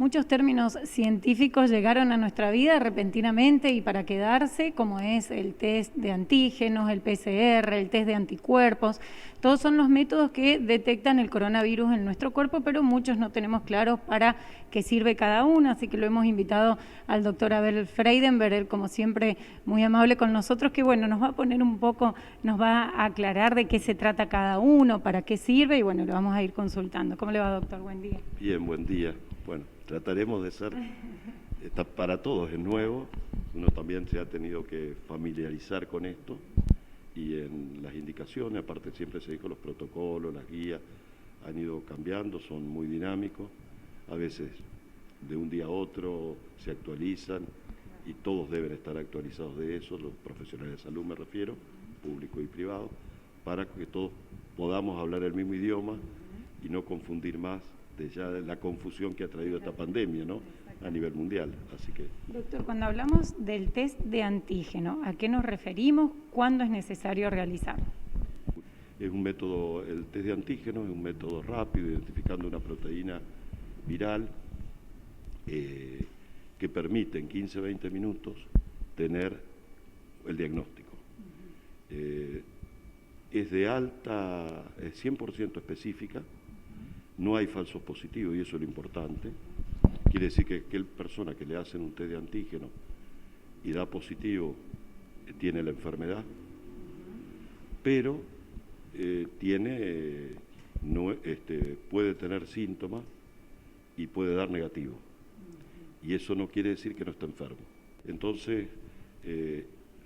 muchos términos científicos llegaron a nuestra vida repentinamente y para quedarse, como es el test de antígenos, el PCR, el test de anticuerpos. Todos son los métodos que detectan el coronavirus en nuestro cuerpo, pero muchos no tenemos claros para qué sirve cada uno, así que lo hemos invitado al doctor Abel Freidenberg, él como siempre muy amable con nosotros, que bueno, nos va a poner un poco, nos va a aclarar de qué se trata cada uno, para qué sirve y bueno, lo vamos a ir consultando. ¿Cómo le va, doctor? Buen día. Bien, buen día. Bueno, trataremos de ser, para todos es nuevo, uno también se ha tenido que familiarizar con esto y en las indicaciones, aparte siempre se dijo los protocolos, las guías han ido cambiando, son muy dinámicos, a veces de un día a otro se actualizan y todos deben estar actualizados de eso, los profesionales de salud me refiero, público y privado, para que todos podamos hablar el mismo idioma y no confundir más de ya la confusión que ha traído esta pandemia, ¿no?, a nivel mundial. Así que, doctor, cuando hablamos del test de antígeno, ¿a qué nos referimos? ¿Cuándo es necesario realizarlo? es un método, el test de antígeno es un método rápido, identificando una proteína viral que permite en 15-20 minutos tener el diagnóstico. Es de alta, es 100% específica, no hay falsos positivos y eso es lo importante. Quiere decir que aquella persona que le hacen un test de antígeno y da positivo tiene la enfermedad, pero puede tener síntomas y puede dar negativo. Y eso no quiere decir que no está enfermo. Entonces,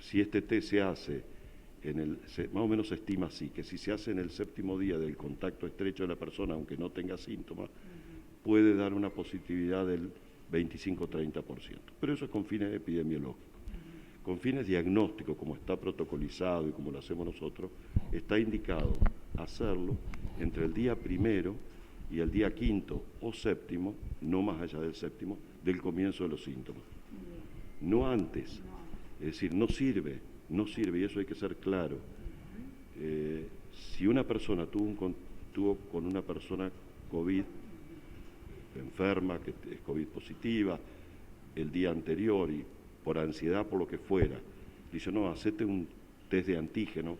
si este test se hace, más o menos se estima así, que si se hace en el 7º día del contacto estrecho de la persona, aunque no tenga síntomas, puede dar una positividad del 25-30%. Pero eso es con fines epidemiológicos. Con fines diagnósticos, como está protocolizado y como lo hacemos nosotros, está indicado hacerlo entre el día 1 y el día 5 o 7, no más allá del 7, del comienzo de los síntomas. No antes. Es decir, no sirve, y eso hay que ser claro. Si una persona tuvo con una persona COVID, enferma, que es COVID positiva, el día anterior y por ansiedad, por lo que fuera, dice, no, hacete un test de antígeno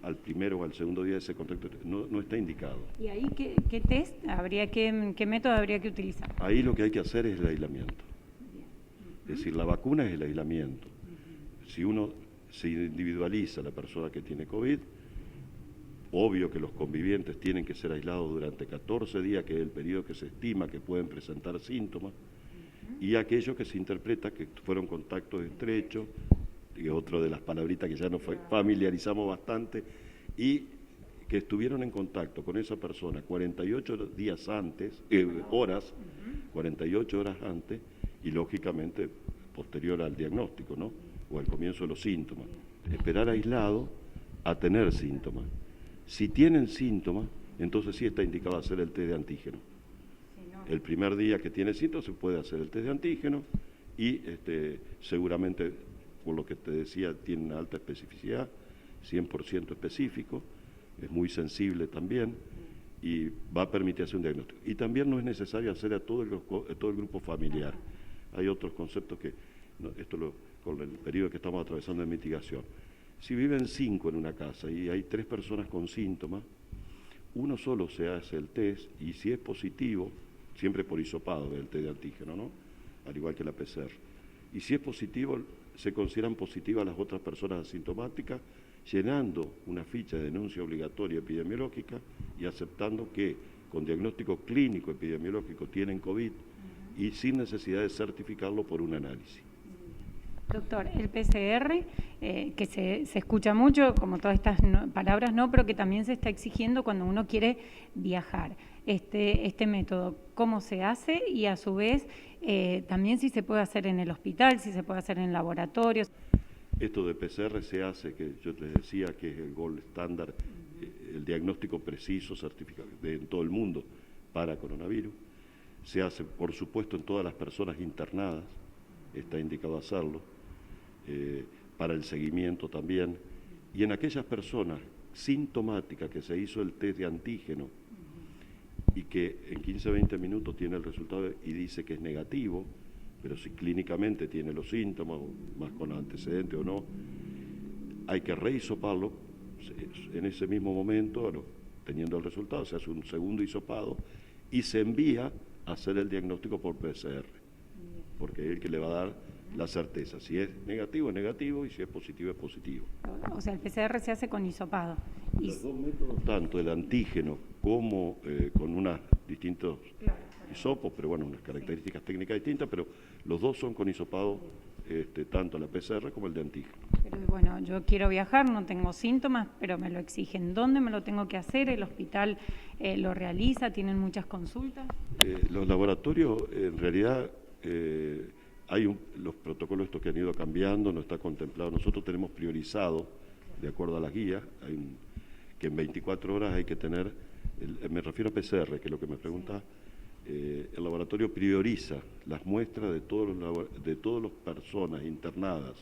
al 1 o al 2 día de ese contacto, no está indicado. ¿Y ahí qué test habría, qué método habría que utilizar? Ahí lo que hay que hacer es el aislamiento. Es decir, la vacuna es el aislamiento. Si uno se individualiza la persona que tiene COVID, obvio que los convivientes tienen que ser aislados durante 14 días, que es el periodo que se estima que pueden presentar síntomas, y aquellos que se interpreta que fueron contactos estrechos, y otro de las palabritas que ya nos familiarizamos bastante, y que estuvieron en contacto con esa persona 48 días antes, 48 horas antes, y lógicamente posterior al diagnóstico, ¿no?, o al comienzo de los síntomas. Esperar aislado a tener síntomas. Si tienen síntomas, entonces sí está indicado hacer el test de antígeno. El primer día que tiene síntomas se puede hacer el test de antígeno y seguramente, por lo que te decía, tiene una alta especificidad, 100% específico, es muy sensible también y va a permitir hacer un diagnóstico. Y también no es necesario hacer a todo el grupo familiar. Hay otros conceptos que, con el periodo que estamos atravesando de mitigación. Si viven 5 en una casa y hay 3 personas con síntomas, uno solo se hace el test y si es positivo, siempre por hisopado del test de antígeno, ¿no?, al igual que la PCR. Y si es positivo, se consideran positivas las otras personas asintomáticas, llenando una ficha de denuncia obligatoria epidemiológica y aceptando que con diagnóstico clínico epidemiológico tienen COVID y sin necesidad de certificarlo por un análisis. Doctor, el PCR, que se escucha mucho, como todas estas palabras, ¿no?, pero que también se está exigiendo cuando uno quiere viajar. Este método, ¿cómo se hace? Y a su vez, también si se puede hacer en el hospital, si se puede hacer en laboratorios. Esto de PCR se hace, que yo les decía que es el gold estándar, el diagnóstico preciso, certificado en todo el mundo para coronavirus. Se hace, por supuesto, en todas las personas internadas, está indicado hacerlo, para el seguimiento también, y en aquellas personas sintomáticas que se hizo el test de antígeno y que en 15-20 minutos tiene el resultado y dice que es negativo, pero si clínicamente tiene los síntomas, más con antecedentes o no, hay que rehisoparlo en ese mismo momento, teniendo el resultado, se hace un segundo hisopado y se envía a hacer el diagnóstico por PCR, porque es el que le va a dar la certeza. Si es negativo y si es positivo. O sea, el PCR se hace con hisopado. Los dos métodos, tanto el antígeno como con unos distintos hisopos, pero bueno, unas características técnicas distintas, pero los dos son con hisopado, tanto la PCR como el de antígeno. Pero bueno, yo quiero viajar, no tengo síntomas, pero me lo exigen. ¿Dónde me lo tengo que hacer? ¿El hospital lo realiza? ¿Tienen muchas consultas? Los laboratorios, en realidad, hay los protocolos estos que han ido cambiando, no está contemplado. Nosotros tenemos priorizado, de acuerdo a las guías, que en 24 horas hay que tener, me refiero a PCR, que es lo que me pregunta. El laboratorio prioriza las muestras de todas las personas internadas,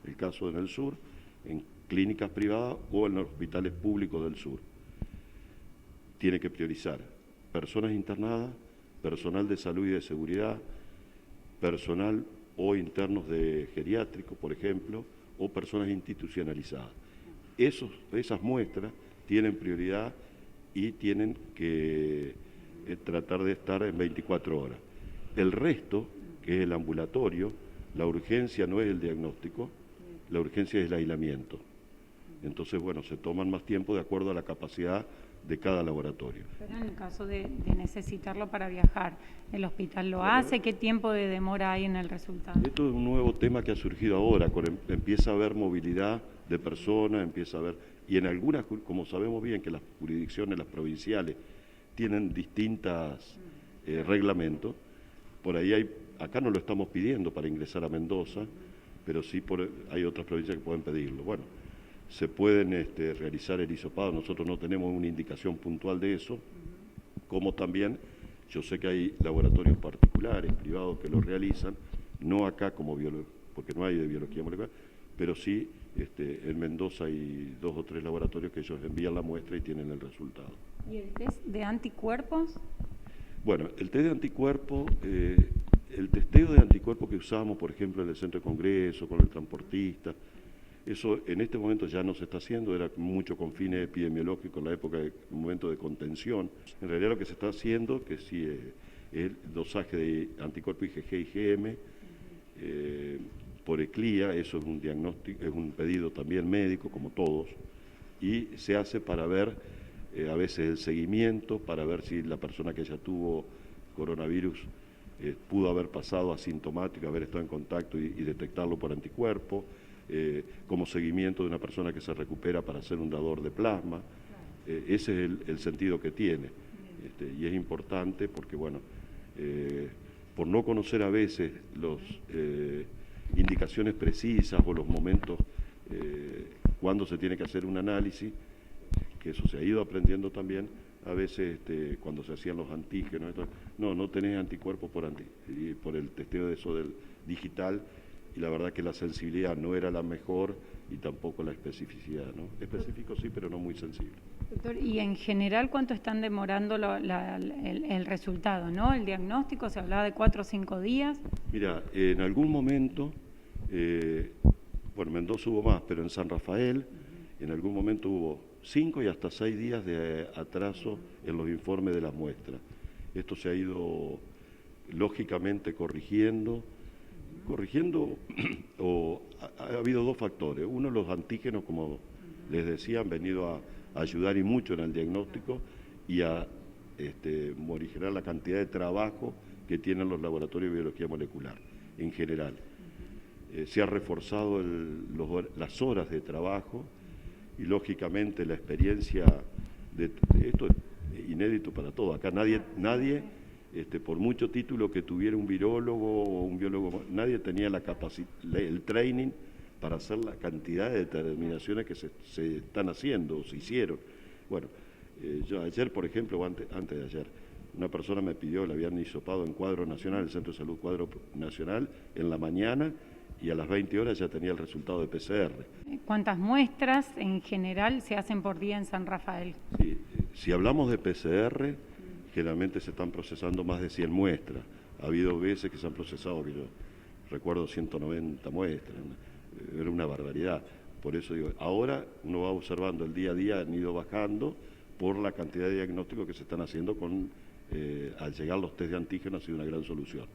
el caso en el sur, en clínicas privadas o en los hospitales públicos del sur. Tiene que priorizar personas internadas, personal de salud y de seguridad, personal o internos de geriátrico, por ejemplo, o personas institucionalizadas. Esas muestras tienen prioridad y tienen que tratar de estar en 24 horas. El resto, que es el ambulatorio, la urgencia no es el diagnóstico, la urgencia es el aislamiento. Entonces, bueno, se toman más tiempo de acuerdo a la capacidad de cada laboratorio. Pero en el caso de necesitarlo para viajar, ¿el hospital lo hace? ¿Qué tiempo de demora hay en el resultado? Esto es un nuevo tema que ha surgido ahora, empieza a haber movilidad de personas, empieza a haber, y en algunas, como sabemos bien que las jurisdicciones, las provinciales, tienen distintos reglamentos, por ahí acá no lo estamos pidiendo para ingresar a Mendoza, pero sí hay otras provincias que pueden pedirlo. Bueno, se pueden realizar el hisopado, nosotros no tenemos una indicación puntual de eso, como también yo sé que hay laboratorios particulares, privados que lo realizan, no acá como porque no hay de biología molecular, pero sí en Mendoza hay 2 o 3 laboratorios que ellos envían la muestra y tienen el resultado. ¿Y el test de anticuerpos? Bueno, el test de anticuerpos, el testeo de anticuerpos que usamos, por ejemplo, en el centro de congreso, con el transportista, eso en este momento ya no se está haciendo, era mucho con fines epidemiológicos en la época de momento de contención. En realidad lo que se está haciendo, que sí es el dosaje de anticuerpos IgG y IgM, por ECLIA, eso es un diagnóstico, es un pedido también médico, como todos, y se hace para ver a veces el seguimiento, para ver si la persona que ya tuvo coronavirus pudo haber pasado asintomático, haber estado en contacto y detectarlo por anticuerpos, como seguimiento de una persona que se recupera para ser un dador de plasma. Ese es el sentido que tiene, y es importante porque, bueno, por no conocer a veces las indicaciones precisas o los momentos cuando se tiene que hacer un análisis, que eso se ha ido aprendiendo también, a veces cuando se hacían los antígenos, no tenés anticuerpos por el testeo de eso del digital, y la verdad que la sensibilidad no era la mejor y tampoco la especificidad, ¿no? Específico sí, pero no muy sensible. Doctor, y en general, ¿cuánto están demorando el resultado, ¿no? El diagnóstico, se hablaba de 4 o 5 días. Mira, en algún momento, bueno, Mendoza hubo más, pero en San Rafael, en algún momento hubo 5 y hasta 6 días de atraso en los informes de las muestras. Esto se ha ido lógicamente corrigiendo, o ha habido 2 factores. Uno, los antígenos, como les decía, han venido a ayudar y mucho en el diagnóstico y a morigerar la cantidad de trabajo que tienen los laboratorios de biología molecular en general. Se ha reforzado las horas de trabajo y lógicamente la experiencia de esto es inédito para todos. Acá nadie por mucho título que tuviera un virólogo o un biólogo, nadie tenía la capacidad, el training para hacer la cantidad de determinaciones que se están haciendo o se hicieron. Bueno, yo ayer, por ejemplo, o antes de ayer, una persona me pidió, le habían hisopado en Cuadro Nacional, el Centro de Salud Cuadro Nacional, en la mañana, y a las 20 horas ya tenía el resultado de PCR. ¿Cuántas muestras en general se hacen por día en San Rafael? Sí, si hablamos de PCR, generalmente se están procesando más de 100 muestras. Ha habido veces que se han procesado, que yo recuerdo 190 muestras, era una barbaridad. Por eso digo, ahora uno va observando el día a día, han ido bajando por la cantidad de diagnósticos que se están haciendo al llegar los test de antígeno ha sido una gran solución.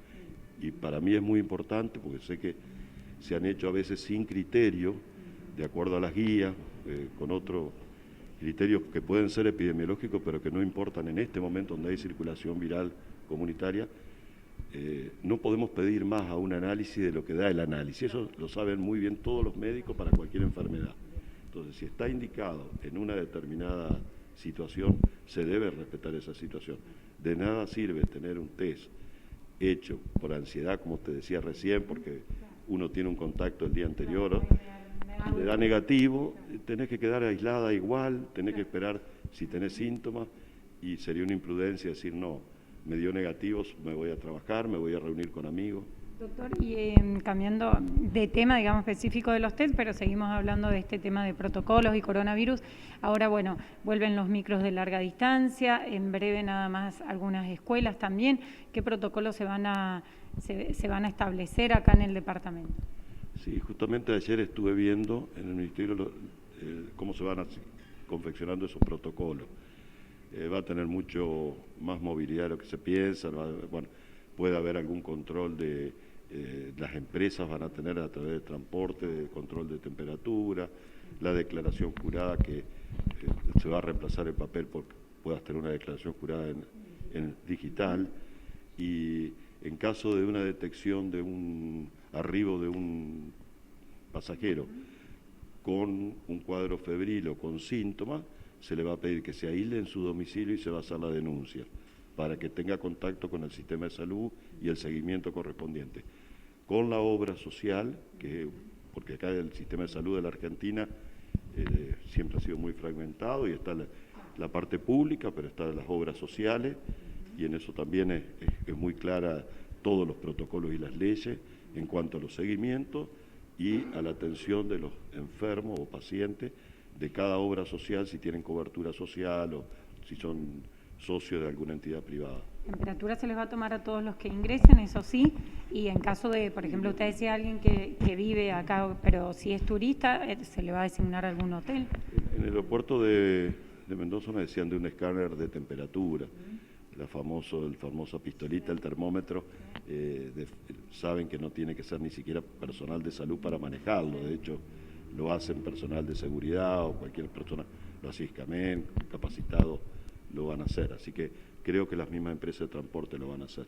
Y para mí es muy importante porque sé que se han hecho a veces sin criterio, de acuerdo a las guías, con otros criterios que pueden ser epidemiológicos, pero que no importan en este momento donde hay circulación viral comunitaria. No podemos pedir más a un análisis de lo que da el análisis. Eso lo saben muy bien todos los médicos para cualquier enfermedad. Entonces, si está indicado en una determinada situación, se debe respetar esa situación. De nada sirve tener un test hecho por ansiedad, como usted decía recién, porque uno tiene un contacto el día anterior, le da negativo, tenés que quedar aislada igual, tenés que esperar si tenés síntomas, y sería una imprudencia decir no, me dio negativos, me voy a trabajar, me voy a reunir con amigos. Doctor, y cambiando de tema, digamos, específico de los test, pero seguimos hablando de este tema de protocolos y coronavirus. Ahora, bueno, vuelven los micros de larga distancia, en breve nada más algunas escuelas también. ¿Qué protocolos se van a establecer acá en el departamento? Sí, justamente ayer estuve viendo en el Ministerio cómo se van confeccionando esos protocolos. Va a tener mucho más movilidad de lo que se piensa, bueno, puede haber algún control las empresas van a tener a través del transporte, de control de temperatura, la declaración jurada que se va a reemplazar el papel porque puedas tener una declaración jurada en digital, y en caso de una detección de un arribo de un pasajero con un cuadro febril o con síntomas, se le va a pedir que se aísle en su domicilio y se va a hacer la denuncia para que tenga contacto con el sistema de salud y el seguimiento correspondiente. Con la obra social, porque acá el sistema de salud de la Argentina siempre ha sido muy fragmentado y está la parte pública, pero están las obras sociales, y en eso también es muy clara todos los protocolos y las leyes en cuanto a los seguimientos y a la atención de los enfermos o pacientes de cada obra social, si tienen cobertura social o si son socios de alguna entidad privada. Temperatura se les va a tomar a todos los que ingresen, eso sí, y en caso de, por ejemplo, usted decía alguien que vive acá, pero si es turista, ¿se le va a designar algún hotel? En el aeropuerto de Mendoza me decían de un escáner de temperatura, la famosa pistolita, el termómetro, saben que no tiene que ser ni siquiera personal de salud para manejarlo, de hecho lo hacen personal de seguridad o cualquier persona, lo hace ISCAMEN, capacitado, lo van a hacer, así que creo que las mismas empresas de transporte lo van a hacer.